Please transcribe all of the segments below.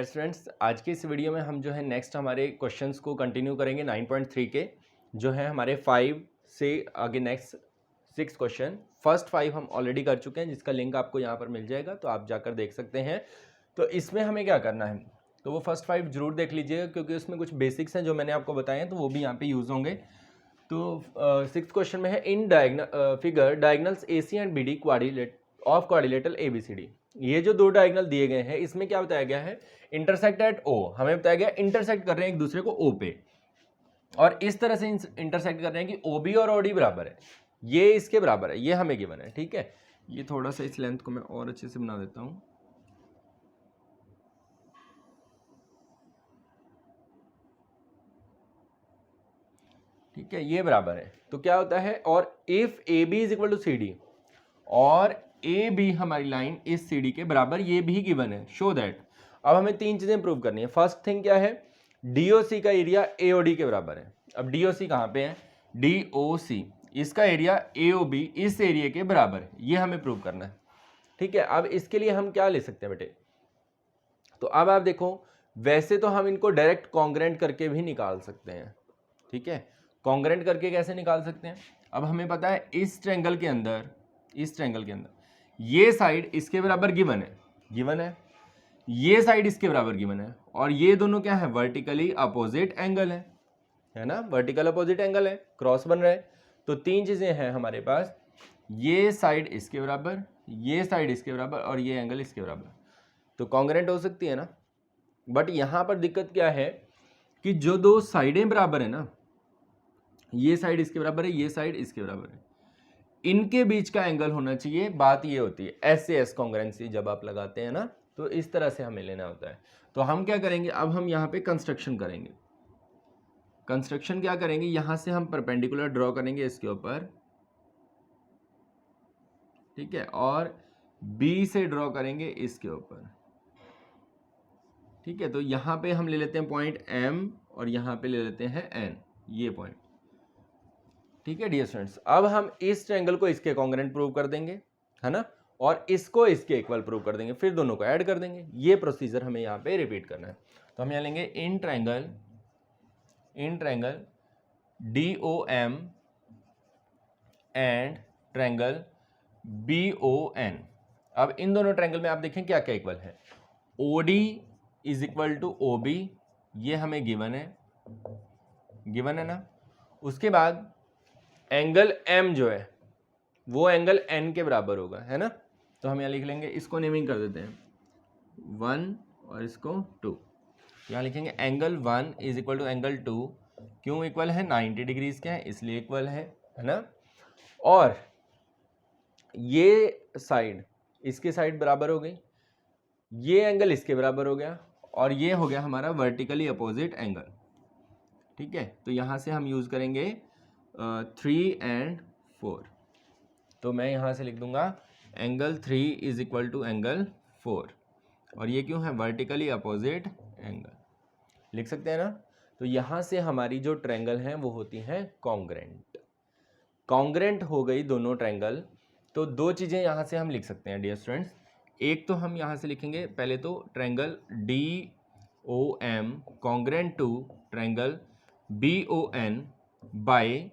Dear students, आज के इस वीडियो में हम जो है नेक्स्ट हमारे क्वेश्चंस को कंटिन्यू करेंगे 9.3 के, जो है हमारे 5 से आगे नेक्स्ट 6 क्वेश्चन। फर्स्ट 5 हम ऑलरेडी कर चुके हैं, जिसका लिंक आपको यहाँ पर मिल जाएगा, तो आप जाकर देख सकते हैं। तो इसमें हमें क्या करना है, तो वो फर्स्ट 5 जरूर देख लीजिएगा, क्योंकि उसमें कुछ बेसिक्स हैं जो मैंने आपको बताए हैं, तो वो भी यहाँ पे यूज़ होंगे। तो 6th क्वेश्चन में है, in figure diagonals A C and B D of quadrilateral A B C D. ये जो दो डायगोनल दिए गए हैं, इसमें क्या बताया गया है, इंटरसेक्ट एट ओ। हमें बताया गया इंटरसेक्ट कर रहे हैं एक दूसरे को ओ पे, और इस तरह से इंटरसेक्ट कर रहे हैं कि ओ बी और ओ डी बराबर है, ये इसके बराबर है, ये हमें गिवन है। ठीक है, ये थोड़ा सा इस लेंथ को मैं और अच्छे से बना देता हूं। ठीक है, ये बराबर है, तो क्या होता है, और if A B is equal to C D, और ए बी हमारी लाइन इस सी डी के बराबर, ये भी गिवन है, शो दैट। अब हमें तीन चीजें प्रूव करनी है। फर्स्ट थिंग क्या है, डीओसी का एरिया एओडी के बराबर है। अब डीओसी कहाँ पे है, डीओसी, इसका एरिया एओबी इस एरिया के बराबर है, ये हमें प्रूव करना है। ठीक है, अब इसके लिए हम क्या ले सकते हैं बेटे, तो अब आप देखो, वैसे तो हम इनको डायरेक्ट कॉन्ग्रेंट करके भी निकाल सकते हैं। ठीक है, कॉन्ग्रेंट करके कैसे निकाल सकते हैं, अब हमें पता है इस ट्रायंगल के अंदर, इस ट्रायंगल के अंदर ये साइड इसके बराबर गिवन है, ये साइड इसके बराबर गिवन है, और ये दोनों क्या है, वर्टिकली अपोजिट एंगल है ना, वर्टिकल अपोजिट एंगल है, क्रॉस बन रहा है। तो तीन चीजें हैं हमारे पास, ये साइड इसके बराबर, ये साइड इसके बराबर, और ये एंगल इसके बराबर, तो कॉन्ग्रेंट हो सकती है ना। बट यहां पर दिक्कत क्या है कि जो दो साइडें बराबर है ना, ये साइड इसके बराबर है, ये साइड इसके बराबर है, इनके बीच का एंगल होना चाहिए। बात ये होती है एस से एस कॉन्ग्रेंसी जब आप लगाते हैं ना, तो इस तरह से हमें लेना होता है। तो हम क्या करेंगे, अब हम यहाँ पे कंस्ट्रक्शन करेंगे। कंस्ट्रक्शन क्या करेंगे, यहां से हम परपेंडिकुलर ड्रॉ करेंगे इसके ऊपर, ठीक है, और बी से ड्रॉ करेंगे इसके ऊपर। ठीक है, तो यहां पे हम ले लेते हैं पॉइंट एम, और यहां पे ले लेते हैं एन, ये पॉइंट। ठीक है डियर स्टूडेंट्स, अब हम इस ट्रायंगल को इसके कॉन्ग्रेंट प्रूव कर देंगे, है ना, और इसको इसके इक्वल प्रूव कर देंगे, फिर दोनों को ऐड कर देंगे। ये प्रोसीजर हमें यहाँ पे रिपीट करना है। तो हम यहाँ लेंगे in triangle D O M and triangle B O N. अब इन दोनों ट्रायंगल में आप देखें क्या क्या इक्वल है, O D is equal to O B, ये हमें गिवन है ना। उसके बाद एंगल M जो है वो एंगल N के बराबर होगा, है ना। तो हम यहाँ लिख लेंगे, इसको नेमिंग कर देते हैं 1 और इसको 2। यहाँ लिखेंगे angle 1 is equal to angle 2, क्यों इक्वल है, 90 डिग्रीज के हैं इसलिए इक्वल है ना। और ये साइड इसके साइड बराबर हो गई, ये एंगल इसके बराबर हो गया, और ये हो गया हमारा वर्टिकली अपोजिट एंगल। ठीक है, तो यहाँ से हम यूज करेंगे 3 and 4। तो मैं यहाँ से लिख दूंगा angle 3 is equal to angle 4, और ये क्यों है, वर्टिकली अपोजिट एंगल, लिख सकते हैं ना। तो यहाँ से हमारी जो ट्रायंगल हैं वो होती हैं कॉन्ग्रेंट हो गई दोनों ट्रायंगल। तो दो चीज़ें यहाँ से हम लिख सकते हैं डियर स्टूडेंट्स। एक तो हम यहाँ से लिखेंगे पहले तो triangle D O M congruent to triangle B O N by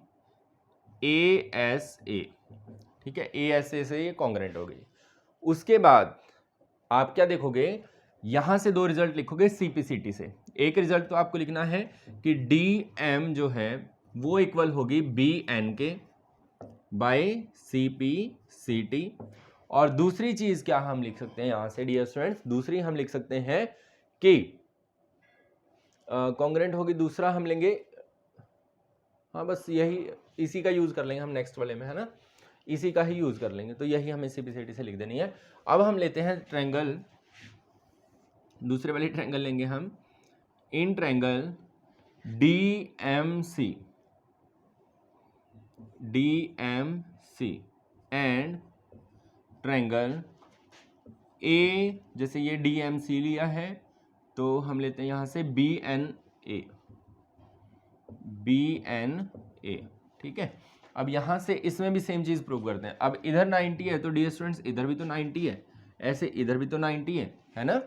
A S A. ठीक है, ए एस ए से ये कॉन्ग्रेंट हो गई। उसके बाद आप क्या देखोगे, यहां से दो रिजल्ट लिखोगे सीपीसीटी से। एक रिजल्ट तो आपको लिखना है कि डी एम जो है वो इक्वल होगी बी एन के by C P C T. और दूसरी चीज क्या हम लिख सकते हैं यहां से डियर स्टूडेंट्स, दूसरी हम लिख सकते हैं कि कॉन्ग्रेंट होगी, दूसरा हम लेंगे, हाँ बस यही, इसी का यूज कर लेंगे हम नेक्स्ट वाले में, है ना, इसी का ही यूज कर लेंगे। तो यही हमें सीपीसीटी से लिख देनी है। अब हम लेते हैं ट्रायंगल, दूसरे वाली ट्रायंगल लेंगे हम, in triangle D M C and triangle A, जैसे ये डी एम सी लिया है, तो हम लेते हैं यहां से बी एन ए। ठीक है, अब यहां से इसमें भी सेम चीज प्रूव करते हैं। अब इधर 90 है, तो डियर स्टूडेंट्स इधर भी तो 90 है, ऐसे इधर भी तो 90 है ना।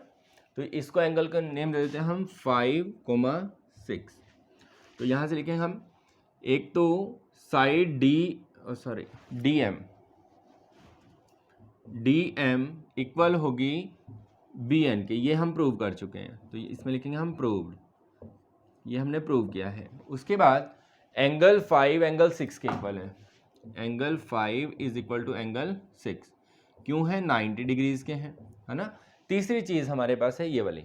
तो इसको एंगल का नेम दे देते हैं हम 5,6। तो यहाँ से लिखेंगे हम एक तो साइड डी एम इक्वल होगी बी एन के, ये हम प्रूव कर चुके हैं, तो इसमें लिखेंगे हम प्रूव्ड, ये हमने प्रूव किया है। उसके बाद एंगल 5 एंगल 6 के इक्वल है, angle 5 is equal to angle 6, क्यों है 90 डिग्रीज के हैं, है ना। तीसरी चीज़ हमारे पास है ये वाली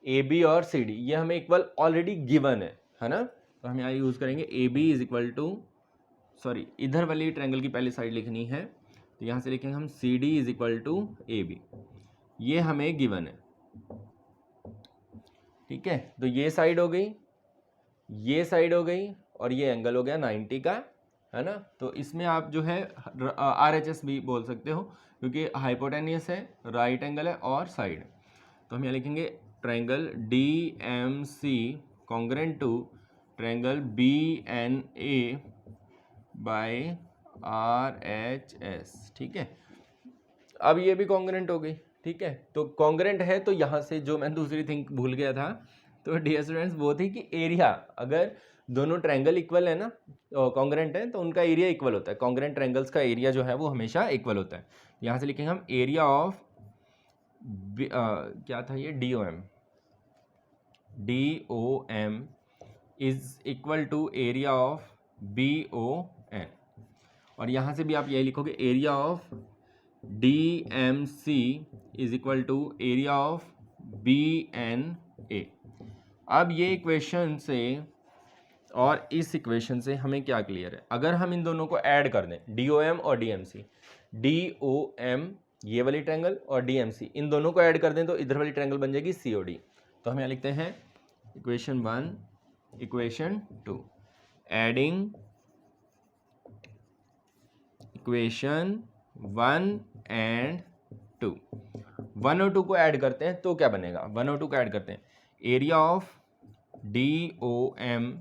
ए बी और सी डी, ये हमें इक्वल ऑलरेडी गिवन है ना। तो हम यहाँ यूज़ करेंगे A B is equal to, sorry इधर वाली ट्रायंगल की पहली साइड लिखनी है, तो यहाँ से लिखेंगे हम C D is equal to A B, ये हमें गिवन है, ठीक है। तो ये साइड हो गई, ये साइड हो गई, और ये एंगल हो गया 90 का, है ना। तो इसमें आप जो है RHS भी बोल सकते हो, क्योंकि हाइपोटेनियस है, राइट एंगल है और साइड। तो हम यहाँ लिखेंगे triangle DMC congruent to triangle BNA by RHS, ठीक है। अब ये भी कॉन्ग्रेंट हो गई, ठीक है। तो कॉन्ग्रेंट है, तो यहाँ से जो मैं दूसरी थिंग भूल गया था, तो डियर स्टूडेंट्स वो थी कि एरिया, अगर दोनों ट्रायंगल इक्वल है ना, कॉन्ग्रेंट है, तो उनका एरिया इक्वल होता है। कॉन्ग्रेंट ट्रायंगल्स का एरिया जो है वो हमेशा इक्वल होता है। यहाँ से लिखेंगे हम एरिया ऑफ क्या था ये, DOM is equal to area of BON, और यहाँ से भी आप यही लिखोगे area of DMC is equal to area of BNA। अब ये इक्वेशन से और इस इक्वेशन से हमें क्या क्लियर है, अगर हम इन दोनों को ऐड कर दें, DOM और DMC, DOM ये वाली ट्रायंगल और DMC इन दोनों को ऐड कर दें, तो इधर वाली ट्रायंगल बन जाएगी COD। तो हम यहाँ लिखते हैं equation 1 equation 2, adding equation 1 and 2, 1 और 2 को ऐड करते हैं तो क्या बनेगा, 1 और 2 को ऐड करते हैं, area of DOM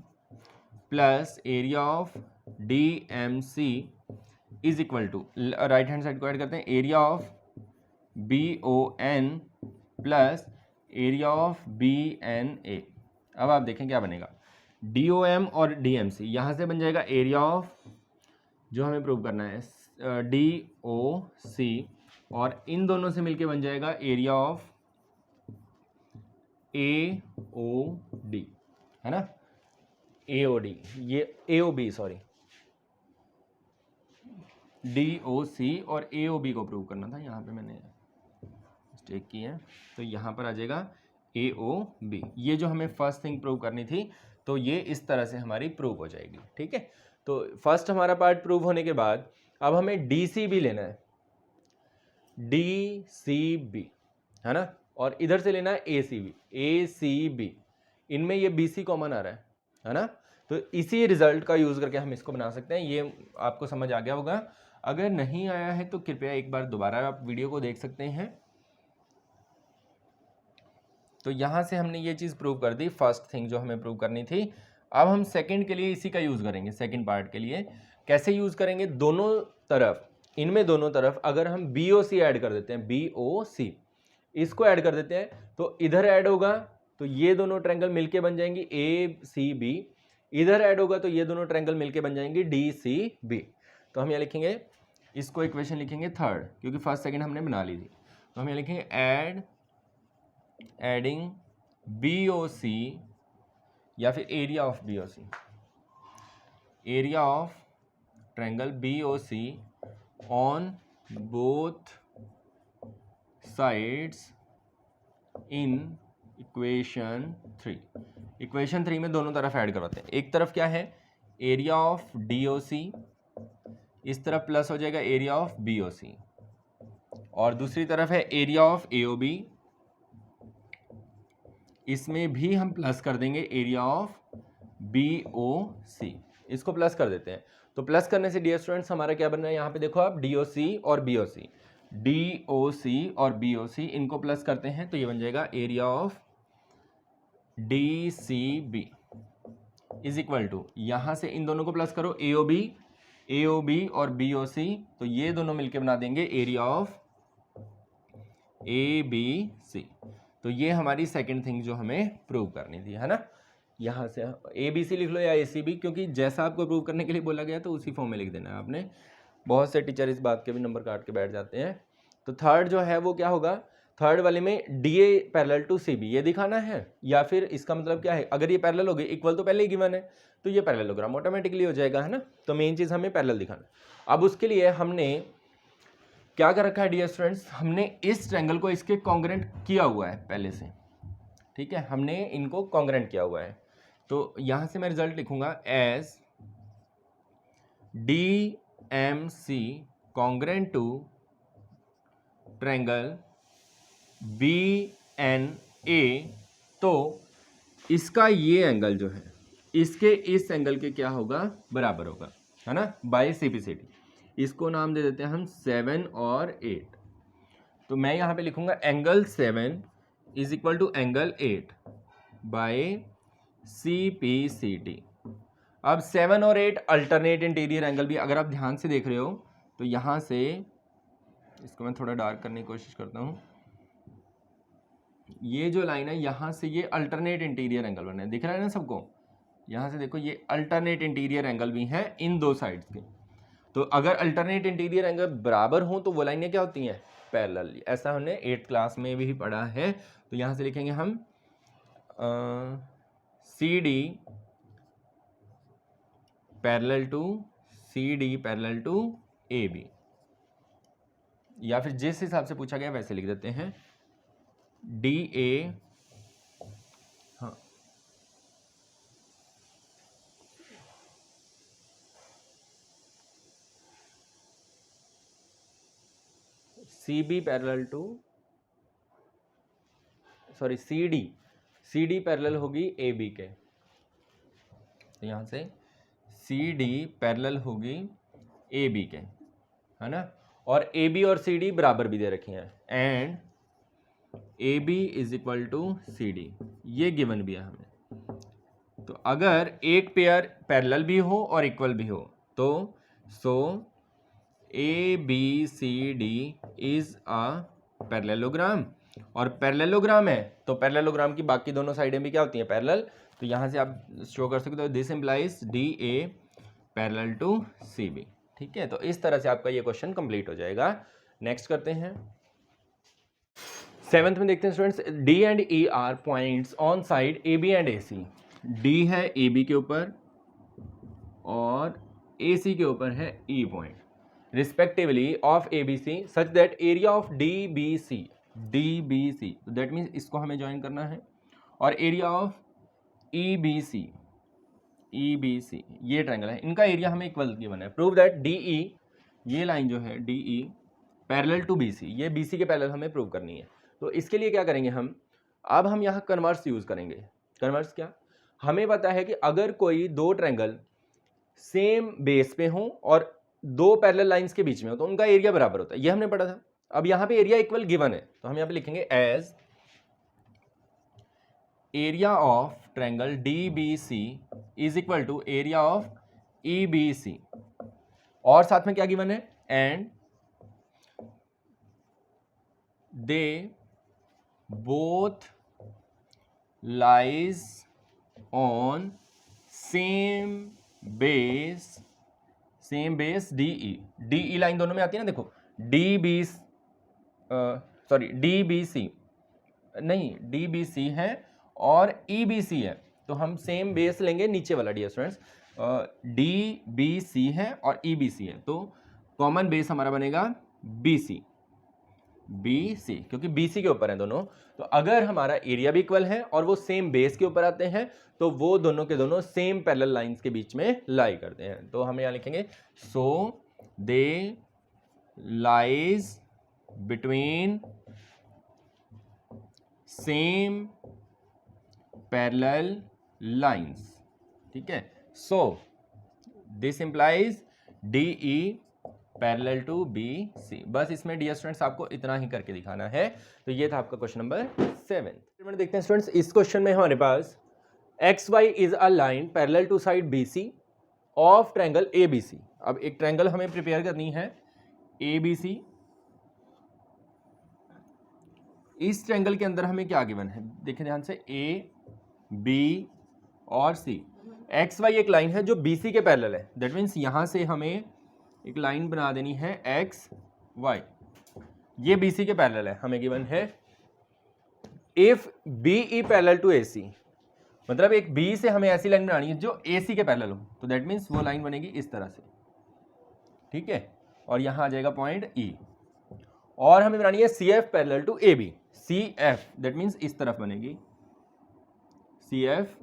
plus area of DMC is equal to, right hand side को ऐड करते हैं, area of BON plus area of BNA। अब आप देखें क्या बनेगा, DOM और DMC यहाँ से बन जाएगा एरिया ऑफ, जो हमें प्रूव करना है, DOC, और इन दोनों से मिलके बन जाएगा एरिया ऑफ AOD, है ना, AOD, ये AOB, सॉरी DOC और AOB को प्रूव करना था, यहाँ पे मैंने मिस्टेक की है, तो यहाँ पर आ जाएगा AOB। ये जो हमें फर्स्ट थिंग प्रूव करनी थी, तो ये इस तरह से हमारी प्रूव हो जाएगी, ठीक है। तो फर्स्ट हमारा पार्ट प्रूव होने के बाद अब हमें DCB लेना है, DCB, है ना, और इधर से लेना है ACB, इनमें ये BC कॉमन आ रहा है ना। तो इसी रिजल्ट का यूज़ करके हम इसको बना सकते हैं। ये आपको समझ आ गया होगा, अगर नहीं आया है तो कृपया एक बार दोबारा आप वीडियो को देख सकते हैं। तो यहाँ से हमने ये चीज़ प्रूव कर दी, फर्स्ट थिंग जो हमें प्रूव करनी थी। अब हम सेकंड के लिए इसी का यूज़ करेंगे, सेकंड पार्ट के लिए कैसे यूज़ करेंगे, दोनों तरफ, इनमें दोनों तरफ अगर हम BOC ऐड कर देते हैं, BOC इसको ऐड कर देते हैं, तो इधर ऐड होगा तो ये दोनों ट्रायंगल मिलके बन जाएंगी ACB, इधर ऐड होगा तो ये दोनों ट्रायंगल मिलके बन जाएंगी DCB। तो हम यहाँ लिखेंगे, इसको इक्वेशन लिखेंगे थर्ड, क्योंकि फर्स्ट सेकंड हमने बना ली थी। तो हम यहाँ लिखेंगे एडिंग BOC या फिर area of BOC, area of triangle BOC on both sides in equation 3। Equation 3 में दोनों तरफ ऐड करवाते हैं, एक तरफ क्या है एरिया ऑफ DOC, इस तरफ प्लस हो जाएगा एरिया ऑफ BOC, और दूसरी तरफ है एरिया ऑफ AOB, इसमें भी हम प्लस कर देंगे एरिया ऑफ BOC, इसको प्लस कर देते हैं। तो प्लस करने से डियर स्टूडेंट्स हमारा क्या बन रहा है, यहाँ पे देखो आप DOC और BOC, DOC और BOC इनको प्लस करते हैं तो ये बन जाएगा area of DCB is equal to, यहाँ से इन दोनों को प्लस करो AOB और BOC, तो ये दोनों मिलके बना देंगे एरिया ऑफ ABC। तो ये हमारी सेकंड थिंग जो हमें प्रूव करनी थी, है ना। यहाँ से ABC लिख लो या ACB, क्योंकि जैसा आपको प्रूव करने के लिए बोला गया तो उसी फॉर्म में लिख देना है आपने। बहुत से टीचर इस बात के भी नंबर काट के बैठ जाते हैं। तो थर्ड जो है वो क्या होगा, थर्ड वाले में DA पैरेलल टू CB ये दिखाना है, या फिर इसका मतलब क्या है, अगर ये पैरेलल हो गई, इक्वल तो पहले ही गिवन है, तो ये पैरेललोग्राम ऑटोमेटिकली हो जाएगा, है ना। तो मेन चीज़ हमें पैरेलल दिखाना। अब उसके लिए हमने क्या कर रखा है डियर स्टूडेंट्स, हमने इस ट्रायंगल को इसके कॉन्ग्रेंट किया हुआ है पहले से, ठीक है, हमने इनको कॉन्ग्रेंट किया हुआ है। तो यहां से मैं रिजल्ट लिखूंगा as DMC congruent to triangle BNA। तो इसका ये एंगल जो है इसके इस एंगल के क्या होगा, बराबर होगा, है ना, बाय CPCD। इसको नाम दे देते हैं हम 7 और 8। तो मैं यहाँ पे लिखूंगा angle 7 is equal to angle 8 by CPCD। अब 7 और 8 अल्टरनेट इंटीरियर एंगल भी, अगर आप ध्यान से देख रहे हो तो यहाँ से, इसको मैं थोड़ा डार्क करने की कोशिश करता हूँ, ये जो लाइन है यहाँ से ये अल्टरनेट इंटीरियर एंगल बने, दिख रहा है ना सबको। यहाँ से देखो ये अल्टरनेट इंटीरियर एंगल भी हैं इन दो साइड्स के। तो अगर अल्टरनेट इंटीरियर एंगल बराबर हो तो वो लाइनें क्या होती हैं, पैरेलल। ऐसा हमने 8th क्लास में भी पढ़ा है। तो यहाँ से लिखेंगे हम CD parallel to CD parallel to AB, या फिर जिस हिसाब से पूछा गया वैसे लिख देते हैं DA, हाँ, CB parallel to, sorry CD parallel होगी AB के। तो यहाँ से CD पैरेलल होगी AB के, है ना। और AB और CD बराबर भी दे रखी हैं, and AB is equal to CD, ये गिवन भी है हमें। तो अगर एक पेयर पैरेलल भी हो और इक्वल भी हो तो सो ABCD इज अ पैरेललोग्राम, और पैरेललोग्राम है तो पैरेललोग्राम की बाकी दोनों साइडें भी क्या होती हैं, पैरेलल। तो यहाँ से आप शो कर सकते हो this implies DA parallel to CB, ठीक है। तो इस तरह से आपका ये क्वेश्चन कंप्लीट हो जाएगा। नेक्स्ट करते हैं 7th में, देखते हैं students, D and E are points on side AB and AC। D है AB के ऊपर और AC के ऊपर है E point respectively of ABC such that area of DBC तो दैट मीन्स इसको हमें ज्वाइन करना है, और एरिया ऑफ EBC ये ट्रायंगल है, इनका एरिया हमें इक्वल गिवन है। प्रूव दैट DE, ये लाइन जो है DE पैरेलल टू BC, ये BC के पैरेलल हमें प्रूव करनी है। तो इसके लिए क्या करेंगे हम, अब हम यहाँ कन्वर्स यूज करेंगे। कन्वर्स क्या, हमें पता है कि अगर कोई दो ट्रायंगल सेम बेस पे हो और दो पैरेलल लाइंस के बीच में हो तो उनका एरिया बराबर होता है, ये हमने पढ़ा था। अब यहाँ पे एरिया इक्वल गिवन है तो हम यहाँ पे लिखेंगे as area of triangle DBC is equal to area of EBC, और साथ में क्या गिवन है, and they both lies on same base DE line दोनों में आती है ना, देखो DBC है और EBC है, तो हम सेम बेस लेंगे नीचे वाला डियर स्टूडेंट्स, DBC है और EBC है, तो कॉमन बेस हमारा बनेगा BC क्योंकि BC के ऊपर है दोनों। तो अगर हमारा एरिया भी इक्वल है और वो सेम बेस के ऊपर आते हैं तो वो दोनों के दोनों सेम पैरेलल लाइंस के बीच में लाई करते हैं। तो हम यहाँ लिखेंगे so they lies between same parallel lines, ठीक है। So this implies DE parallel to BC। बस इसमें डियर स्टूडेंट्स आपको इतना ही करके दिखाना है। तो ये था आपका क्वेश्चन नंबर 7। देखते हैं स्टूडेंट्स, इस क्वेश्चन में हमारे पास XY is a line parallel to side BC of triangle ABC। अब एक ट्रायंगल हमें प्रिपेयर करनी है ABC, इस ट्रायंगल के अंदर हमें क्या गिवन है, देखें ध्यान से, ए बी और सी। एक्स वाई एक लाइन है जो बी सी के पैरेलल है, दैट मीन्स यहां से हमें एक लाइन बना देनी है एक्स वाई, ये बी सी के पैरेलल है। हमें गिवन है if B E parallel to A C, मतलब एक बी से हमें ऐसी लाइन बनानी है जो ए सी के पैरेलल हो, तो दैट मीन्स वो लाइन बनेगी इस तरह से, ठीक है, और यहां आ जाएगा पॉइंट ई। और हमें बनानी है C F parallel to A B, C F that means इस तरफ बनेगी सी एफ,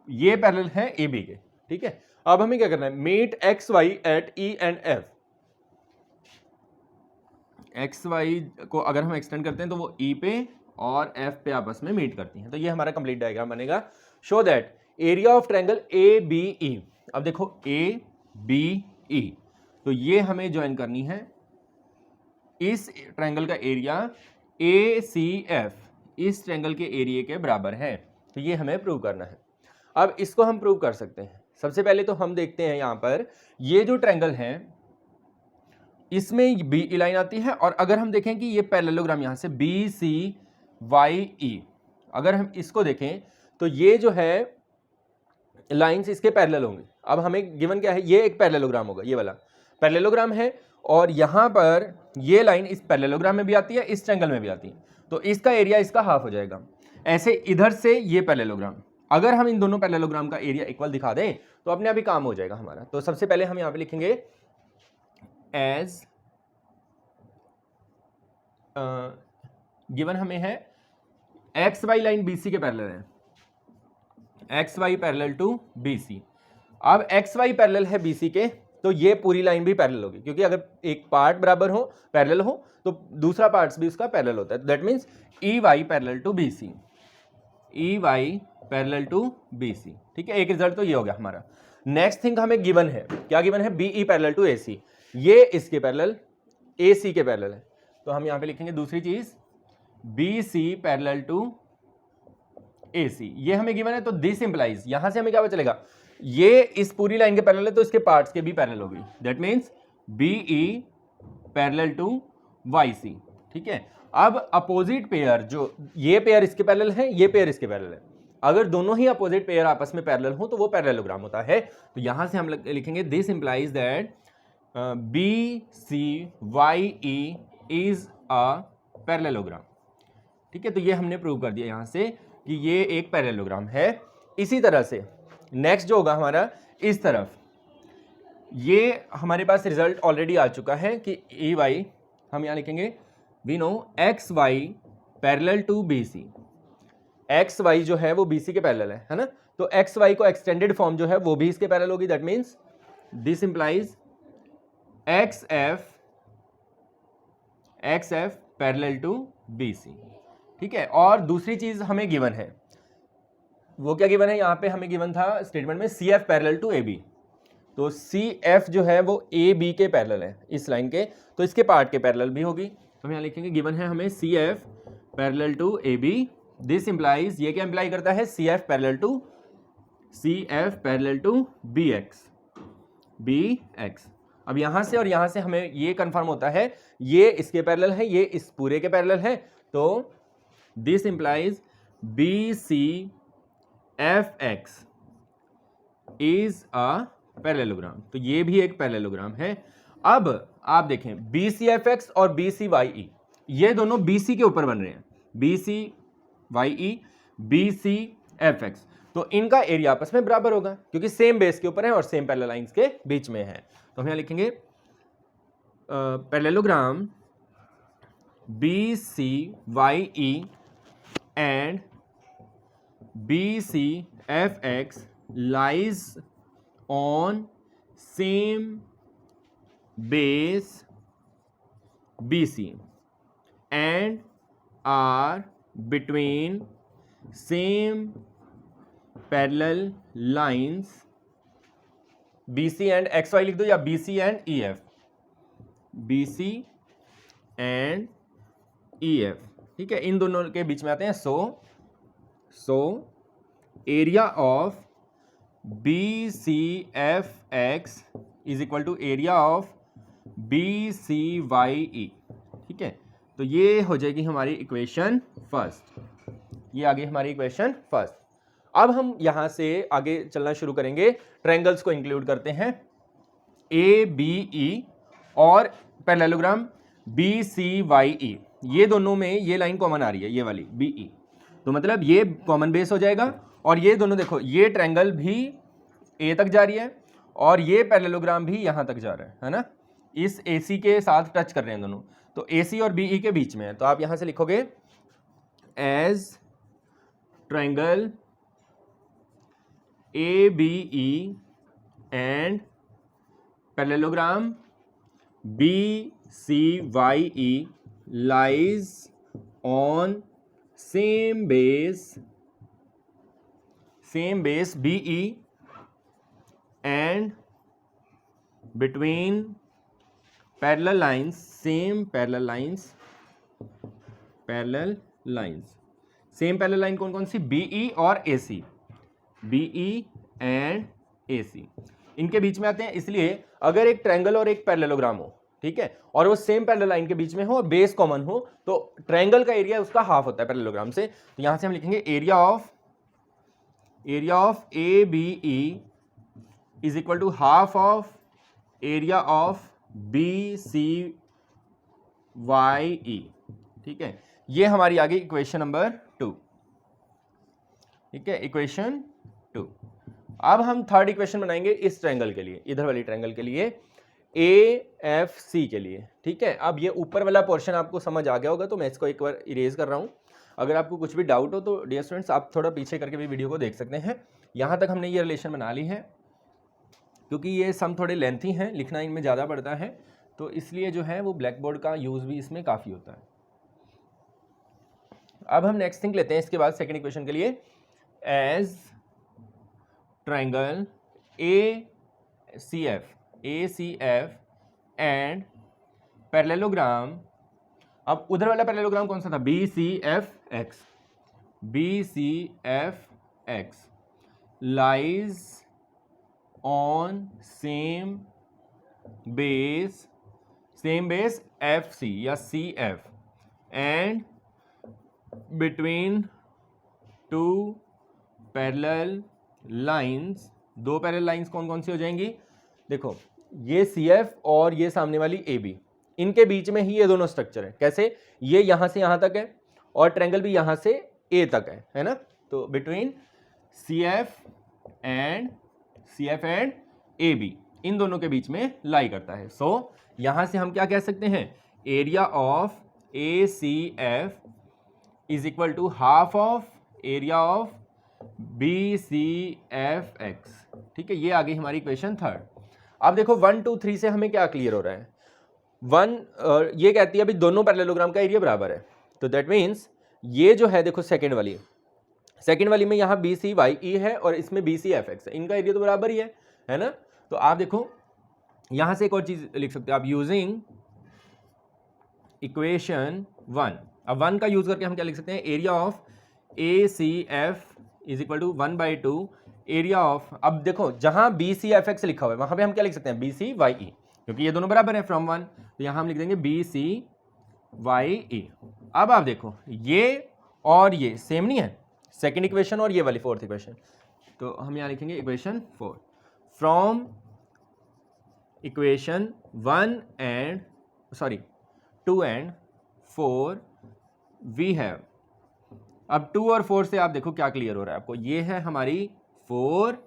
ये पैरेलल है ए बी के, ठीक है। अब हमें क्या करना है, meet X Y at E and F. X Y को अगर हम एक्सटेंड करते हैं तो वो ई पे और एफ पे आपस में मीट करती हैं, तो ये हमारा कंप्लीट डायग्राम बनेगा। Show that area of triangle A B E, अब देखो ए बी ई, तो ये हमें ज्वाइन करनी है, इस ट्रायंगल का एरिया ए सी एफ इस ट्रायंगल के एरिया के बराबर है, तो ये हमें प्रूव करना है। अब इसको हम प्रूव कर सकते हैं। सबसे पहले तो हम देखते हैं यहां पर ये जो ट्रायंगल है इसमें बी लाइन आती है, और अगर हम देखें कि ये पैरेललोग्राम यहां से बी सी वाई ई, अगर हम इसको देखें तो ये जो है लाइंस इसके पैरेलल होंगे। अब हमें गिवन क्या है, ये एक पैरेललोग्राम होगा, ये वाला पैरेललोग्राम है, और यहां पर ये लाइन इस पैरेललोग्राम में भी आती है, इस ट्रायंगल में भी आती है, तो इसका एरिया इसका हाफ हो जाएगा। ऐसे इधर से ये पैरेललोग्राम, अगर हम इन दोनों पैरेललोग्राम का एरिया इक्वल दिखा दें तो अपने आप ही काम हो जाएगा हमारा। तो सबसे पहले हम यहां पे लिखेंगे एज गिवन हमें है एक्स वाई लाइन बीसी के पैरेलल है, X Y parallel to B C. अब एक्स वाई पैरेलल है बीसी के, तो ये पूरी लाइन भी पैरेलल होगी, क्योंकि अगर एक पार्ट बराबर हो पैरेलल हो तो दूसरा पार्ट्स भी उसका पैरेलल होता है। That means E Y parallel to B C, E Y parallel to B C, ठीक है। एक रिजल्ट तो ये हो गया हमारा। नेक्स्ट थिंग हमें गिवन है, क्या गिवन है, B E parallel to A सी, ये इसके पैरेलल ए सी के पैरेलल है, तो हम यहां पे लिखेंगे दूसरी चीज B C parallel to A सी, ये हमें गिवन है। तो दिस इंप्लाइज, यहां से हमें क्या पता चलेगा, ये इस पूरी लाइन के पैरेलल है तो इसके पार्ट्स के भी पैरेलल होगी, that means B E parallel to Y C, ठीक है। अब अपोजिट पेयर, जो ये पेयर इसके पैरेलल है, ये पेयर इसके पैरेलल है, अगर दोनों ही अपोजिट पेयर आपस में पैरेलल हो तो वो पैरेललोग्राम होता है। तो यहां से हम लिखेंगे this implies that B C Y E is a parallelogram, ठीक है। तो ये हमने प्रूव कर दिया यहां से कि ये एक पैरेललोग्राम है। इसी तरह से नेक्स्ट जो होगा हमारा, इस तरफ ये हमारे पास रिजल्ट ऑलरेडी आ चुका है कि ई वाई, हम यहां लिखेंगे we know X Y parallel to B C, X Y जो है वो बी सी के पैरेलल है ना, तो एक्स वाई को एक्सटेंडेड फॉर्म जो है वो भी इसके पैरेलल होगी, that means this implies X F parallel to B C, ठीक है। और दूसरी चीज हमें गिवन है, वो क्या गिवन है, यहां पे हमें गिवन था स्टेटमेंट में C F parallel to A B, तो सी एफ जो है वो ए बी के पैरेलल है इस लाइन के, तो इसके पार्ट के पैरेलल भी होगी। तो हम यहाँ लिखेंगे गिवन है हमें C F parallel to A B, this implies, ये क्या इंप्लाई करता है, C F parallel to B X. अब यहां से और यहां से हमें ये कंफर्म होता है ये इसके पैरेलल है, ये इस पूरे के पैरेलल है, तो this implies B C F X is a parallelogram, तो ये भी एक पैरेललोग्राम है। अब आप देखें बी सी एफ एक्स और बी सी वाई ई, ये दोनों बी सी के ऊपर बन रहे हैं, B C Y E B C F X, तो इनका एरिया आपस में बराबर होगा क्योंकि सेम बेस के ऊपर है और सेम पैरेलल लाइंस के बीच में है। तो हम यहां लिखेंगे parallelogram B C Y E and B C F X lies on same base B C and are between same parallel lines B C and X Y लिख दो, या B C and E F, B C and E F, ठीक है, इन दोनों के बीच में आते हैं। So area of B C F X is equal to area of B C Y E, ठीक है। तो ये हो जाएगी हमारी इक्वेशन फर्स्ट, ये आ गई हमारी इक्वेशन फर्स्ट। अब हम यहां से आगे चलना शुरू करेंगे, ट्रायंगल्स को इंक्लूड करते हैं, ए बी ई और parallelogram B C Y E, ये दोनों में ये लाइन कॉमन आ रही है, ये वाली बी ई, तो मतलब ये कॉमन बेस हो जाएगा। और ये दोनों देखो, ये ट्रायंगल भी ए तक जा रही है और ये पैरेललोग्राम भी यहां तक जा रहा है ना, इस ए सी के साथ टच कर रहे हैं दोनों, तो ए सी और बी ई के बीच में है। तो आप यहां से लिखोगे as triangle A B E and parallelogram B C Y E lies on same base BE and between parallel lines, same parallel lines, same parallel line कौन कौन सी, BE और AC, BE एंड AC, इनके बीच में आते हैं। इसलिए अगर एक ट्रायंगल और एक पैरेललोग्राम हो, ठीक है, और वो सेम पैरेलल लाइन के बीच में हो और बेस कॉमन हो, तो ट्रायंगल का एरिया उसका हाफ होता है पैरेललोग्राम से। तो यहां से हम लिखेंगे area of A B E is equal to half of area of B C Y E, ठीक है, ये हमारी आ गई इक्वेशन नंबर 2, ठीक है, इक्वेशन 2। अब हम थर्ड इक्वेशन बनाएंगे इस ट्रायंगल के लिए, इधर वाली ट्रायंगल के लिए, AFC के लिए, ठीक है। अब ये ऊपर वाला पोर्शन आपको समझ आ गया होगा, तो मैं इसको एक बार इरेज कर रहा हूँ। अगर आपको कुछ भी डाउट हो तो डियर स्टूडेंट्स आप थोड़ा पीछे करके भी वीडियो को देख सकते हैं। यहाँ तक हमने ये रिलेशन बना ली है, क्योंकि ये सम थोड़े लेंथी हैं, लिखना इनमें ज़्यादा पड़ता है, तो इसलिए जो है वो ब्लैक बोर्ड का यूज़ भी इसमें काफ़ी होता है। अब हम नेक्स्ट थिंग लेते हैं इसके बाद सेकेंड इक्वेशन के लिए, as triangle ACF and parallelogram, अब उधर वाला पैरेललोग्राम कौन सा था, BCFX lies on same base FC या CF and between two parallel lines, दो पैरेलल लाइंस कौन कौन सी हो जाएंगी, देखो ये CF और ये सामने वाली AB, इनके बीच में ही ये दोनों स्ट्रक्चर है। कैसे, ये यहां से यहां तक है और ट्रायंगल भी यहां से A तक है ना, तो बिटवीन CF एंड AB इन दोनों के बीच में लाई करता है। सो यहां से हम क्या कह सकते हैं, area of ACF is equal to half of area of BCFX, ठीक है, ये आ गई हमारी इक्वेशन थर्ड। अब देखो 1 2 3 से हमें क्या क्लियर हो रहा है, 1 ये कहती है अभी दोनों पैरेललोग्राम का एरिया बराबर है, तो दैट मीन्स ये जो है देखो सेकेंड वाली में यहाँ BCYE है और इसमें BCFX है, इनका एरिया तो बराबर ही है ना। तो आप देखो यहां से एक और चीज लिख सकते हो आप, यूजिंग इक्वेशन 1, अब 1 का यूज करके हम क्या लिख सकते हैं, area of ACF is equal to 1/2 area of, अब देखो जहां BCFX लिखा हुआ है वहां पे हम क्या लिख सकते हैं, BCYE, क्योंकि ये दोनों बराबर है फ्रॉम 1, तो यहां हम लिख देंगे BCYE। अब आप देखो ये और ये सेम नहीं है, सेकेंड इक्वेशन और ये वाली फोर्थ इक्वेशन, तो हम यहां लिखेंगे equation 4, from equation 2 and 4 we have, अब 2 और 4 से आप देखो क्या क्लियर हो रहा है आपको, ये है हमारी 4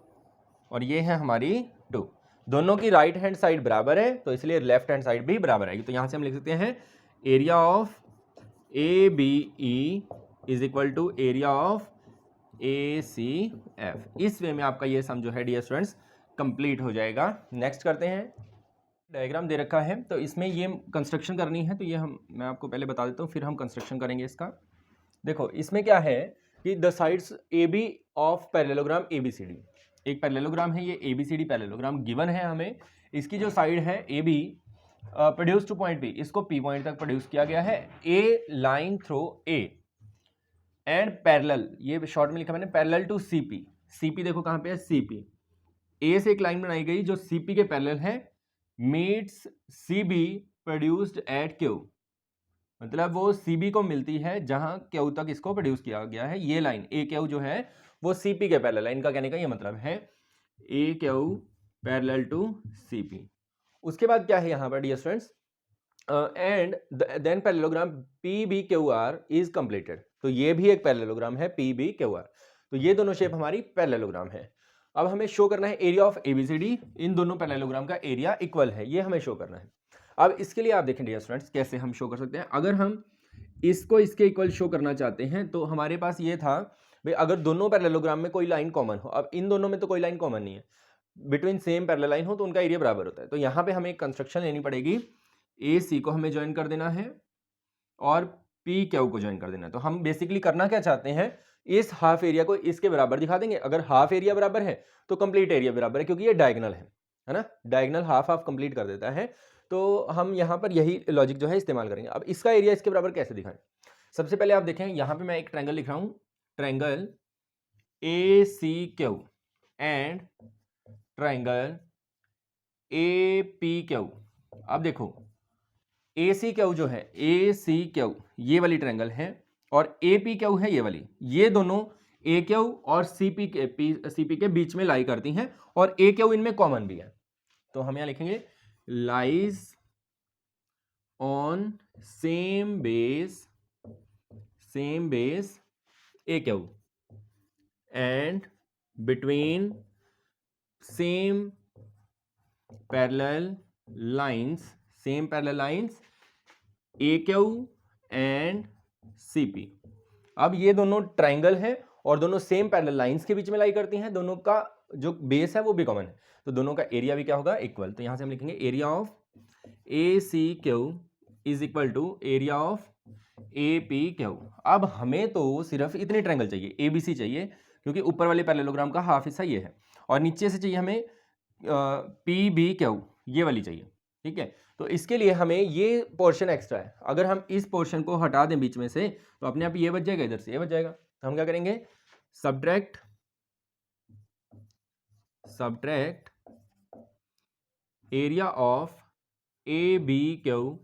और ये है हमारी 2, दोनों की राइट हैंड साइड बराबर है, तो इसलिए लेफ्ट हैंड साइड भी बराबर आएगी। तो यहां से हम लिख सकते हैं area of ABE is equal to area of ACF। इस वे में आपका ये सम जो है डियर स्टूडेंट्स कंप्लीट हो जाएगा। नेक्स्ट करते हैं, डायग्राम दे रखा है तो इसमें ये कंस्ट्रक्शन करनी है, तो ये मैं आपको पहले बता देता हूँ, फिर हम कंस्ट्रक्शन करेंगे इसका। देखो इसमें क्या है कि the sides AB of parallelogram ABCD, एक पैरेललोग्राम है ये ABCD पैरेललोग्राम गिवन है हमें, इसकी जो साइड है AB produce two point B, इसको P पॉइंट तक प्रोड्यूस किया गया है, A line through A and parallel, ये शॉर्ट में लिखा मैंने, पैरेलल टू CP देखो कहाँ पे है CP, A से एक लाइन बनाई गई जो CP के पैरेलल है, meets CB produced at Q, मतलब वो CB को मिलती है जहां क्यू तक इसको प्रोड्यूस किया गया है। ये लाइन ए क्यू जो है वो CP के पैरेलल है। इनका कहने का ये मतलब है A Q parallel to CP। उसके बाद क्या है यहाँ पर dear students, and then parallelogram PBQR is completed. तो ये भी एक पैरेललोग्राम है PBQR। तो ये दोनों शेप हमारी पैरेललोग्राम है। अब हमें शो करना है एरिया ऑफ ABCD। इन दोनों पैरेललोग्राम का एरिया इक्वल है, ये हमें शो करना है। अब इसके लिए आप देखें डियर स्टूडेंट्स कैसे हम शो कर सकते हैं। अगर हम इसको इसके इक्वल शो करना चाहते हैं तो हमारे पास ये था भाई अगर दोनों पैरेललोग्राम में कोई लाइन कॉमन हो। अब इन दोनों में तो कोई लाइन कॉमन नहीं है, बिटवीन सेम पैरेलल लाइन हो तो उनका एरिया बराबर होता है। तो यहाँ पे हमें एक कंस्ट्रक्शन लेनी पड़ेगी, AC को हमें ज्वाइन कर देना है और PQ को ज्वाइन कर देना है। तो हम बेसिकली करना क्या चाहते हैं, इस हाफ एरिया को इसके बराबर दिखा देंगे। अगर हाफ एरिया बराबर है तो कंप्लीट एरिया बराबर है, क्योंकि ये डायगोनल है ना, डायगोनल हाफ हाफ कंप्लीट कर देता है। तो हम यहाँ पर यही लॉजिक जो है इस्तेमाल करेंगे। अब इसका एरिया इसके बराबर कैसे दिखाएं। सबसे पहले आप देखें यहाँ पे मैं एक ट्रायंगल लिख रहा हूँ, triangle ACQ and triangle APQ। अब देखो ACQ जो है, ACQ ये वाली ट्रायंगल है और APQ है ये वाली। ये दोनों AQ और CP के बीच में लाई करती हैं और AQ इनमें कॉमन भी है। तो हम यहाँ लिखेंगे lies on same base AQ and between same parallel lines AQ and CP। अब ये दोनों ट्रायंगल हैं और दोनों सेम पैरेलल लाइंस के बीच में लाई करती हैं। दोनों का जो बेस है वो भी कॉमन है, तो दोनों का एरिया भी क्या होगा, इक्वल। तो यहां से हम लिखेंगे area of ACQ is equal to area of APQ। अब हमें तो सिर्फ इतने ट्रायंगल चाहिए, ABC चाहिए, क्योंकि ऊपर वाले पैरेललोग्राम का हाफ हिस्सा ये है और नीचे से चाहिए हमें PBQ ये वाली चाहिए। ठीक है, तो इसके लिए हमें ये पोर्शन एक्स्ट्रा है। अगर हम इस पोर्शन को हटा दें बीच में से तो अपने आप ये बच जाएगा, इधर से ये बच जाएगा। तो हम क्या करेंगे, subtract area of ABQ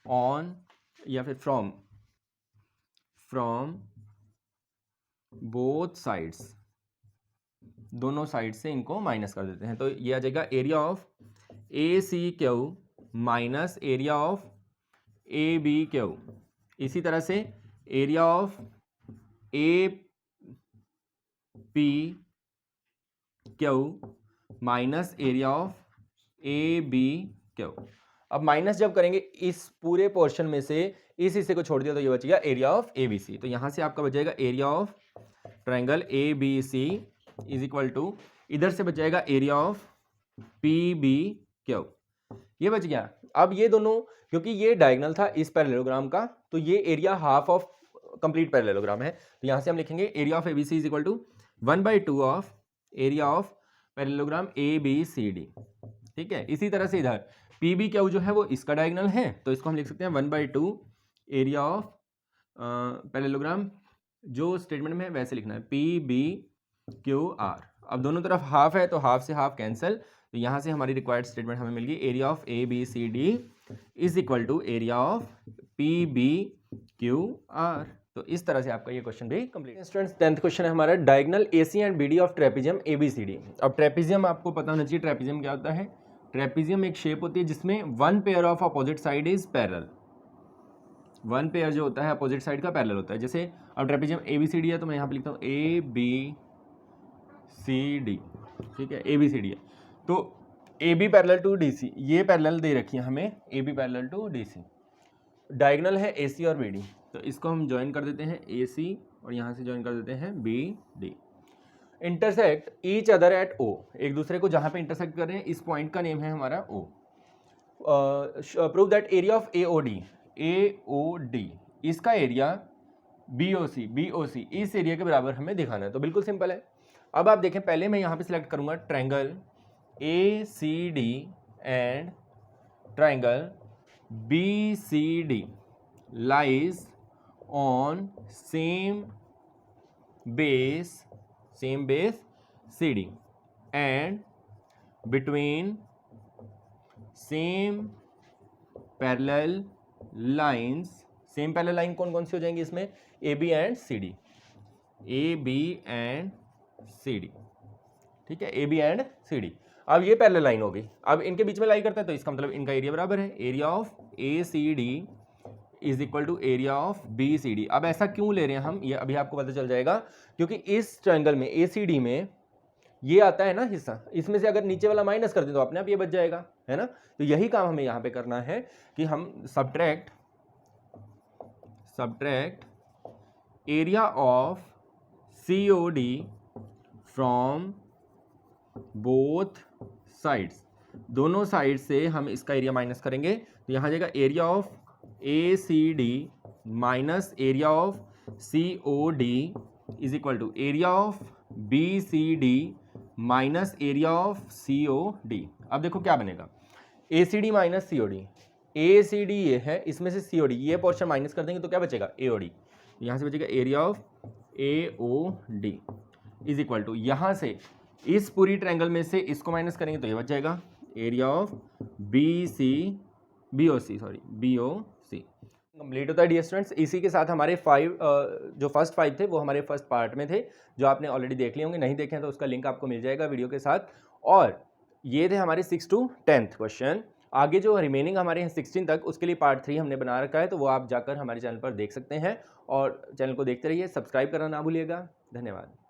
on या फिर फ्रॉम बोथ साइड्स, दोनों साइड से इनको माइनस कर देते हैं। तो ये आ जाएगा area of ACQ minus area of ABQ। इसी तरह से area of APQ minus area of ABQ। अब माइनस जब करेंगे इस पूरे पोर्शन में से इस हिस्से को छोड़ दिया तो ये बचेगा एरिया ऑफ ABC। तो यहां से आपका बच जाएगा area of triangle ABC is equal to, इधर से बच जाएगा एरिया ऑफ PBQ। ये बच गया। अब ये दोनों, क्योंकि ये डायगोनल था इस पैरेललोग्राम का, तो ये area half of complete parallelogram है। तो यहां से हम लिखेंगे area of ABC is equal to 1/2 of area of parallelogram ABCD। ठीक है, इसी तरह से इधर PBQ जो है वो इसका डायगोनल है, तो इसको हम लिख सकते हैं 1/2 एरिया ऑफ पैरेललोग्राम, जो स्टेटमेंट में है वैसे लिखना है PBQR। अब दोनों तरफ हाफ है तो हाफ से हाफ कैंसिल, तो यहाँ से हमारी रिक्वायर्ड स्टेटमेंट हमें मिल गई, area of ABCD is equal to area of PBQR। तो इस तरह से आपका ये क्वेश्चन भी कंप्लीट है। स्टूडेंट्स 10th क्वेश्चन है हमारा, diagonal AC and BD of trapezium ABCD। अब ट्रेपेजियम आपको पता होना चाहिए, ट्रेपेजियम क्या होता है। ट्रेपेजियम एक शेप होती है जिसमें one pair of opposite side is parallel. One pair जो होता है अपोजिट साइड का पैरेलल होता है। जैसे अब ट्रेपेजियम ABCD है तो मैं यहाँ पे लिखता हूँ ABCD। ठीक है, ABCD है तो AB पैरेलल टू DC, ये पैरेलल दे रखी है हमें, AB parallel to DC। Diagonal है AC और BD, तो इसको हम ज्वाइन कर देते हैं AC और यहाँ से ज्वाइन कर देते हैं BD। Intersect each other at O, एक दूसरे को जहाँ पे इंटरसेक्ट कर रहे हैं इस पॉइंट का नेम है हमारा O। Prove that area of AOD इसका एरिया BOC इस एरिया के बराबर हमें दिखाना है। तो बिल्कुल सिंपल है। अब आप देखें, पहले मैं यहाँ पे सिलेक्ट करूँगा triangle ACD and triangle BCD lies on same base CD and between same parallel lines same parallel line कौन कौन सी हो जाएंगी इसमें, A B and C D, A B and C D, ठीक है, A B and C D. अब ये पैरेलल लाइन हो गई, अब इनके बीच में लाई करता है तो इसका मतलब इनका एरिया बराबर है, area of A C D is equal to area of B C D. अब ऐसा क्यों ले रहे हैं हम, ये अभी आपको पता चल जाएगा, क्योंकि इस ट्रायंगल में ए सी डी में ये आता है ना हिस्सा, इसमें से अगर नीचे वाला माइनस कर दें तो अपने आप ये बच जाएगा, है ना। तो यही काम हमें यहाँ पे करना है कि हम subtract area of C O D from both sides, दोनों साइड से हम इसका एरिया माइनस करेंगे, तो यहाँ जाएगा area of A C D minus area of C O D is equal to area of B C D minus area of C O D. अब देखो क्या बनेगा, A C D minus C O D, A C D ये है, इसमें से C O D ये portion minus कर देंगे तो क्या बचेगा, ए ओ डी, यहाँ से बचेगा area of A O D is equal to, यहाँ से इस पूरी ट्रायंगल में से इसको माइनस करेंगे तो ये बच जाएगा area of B O C complete होता है डियर स्टूडेंट्स। इसी के साथ हमारे 5 जो फर्स्ट 5 थे वो हमारे फर्स्ट पार्ट में थे, जो आपने ऑलरेडी देख लिए होंगे, नहीं देखे हैं तो उसका लिंक आपको मिल जाएगा वीडियो के साथ। और ये थे हमारे 6 to 10th क्वेश्चन। आगे जो रिमेनिंग हमारे हैं 16 तक, उसके लिए पार्ट 3 हमने बना रखा है, तो वो आप जाकर हमारे चैनल पर देख सकते हैं। और चैनल को देखते रहिए, सब्सक्राइब करना ना भूलिएगा। धन्यवाद।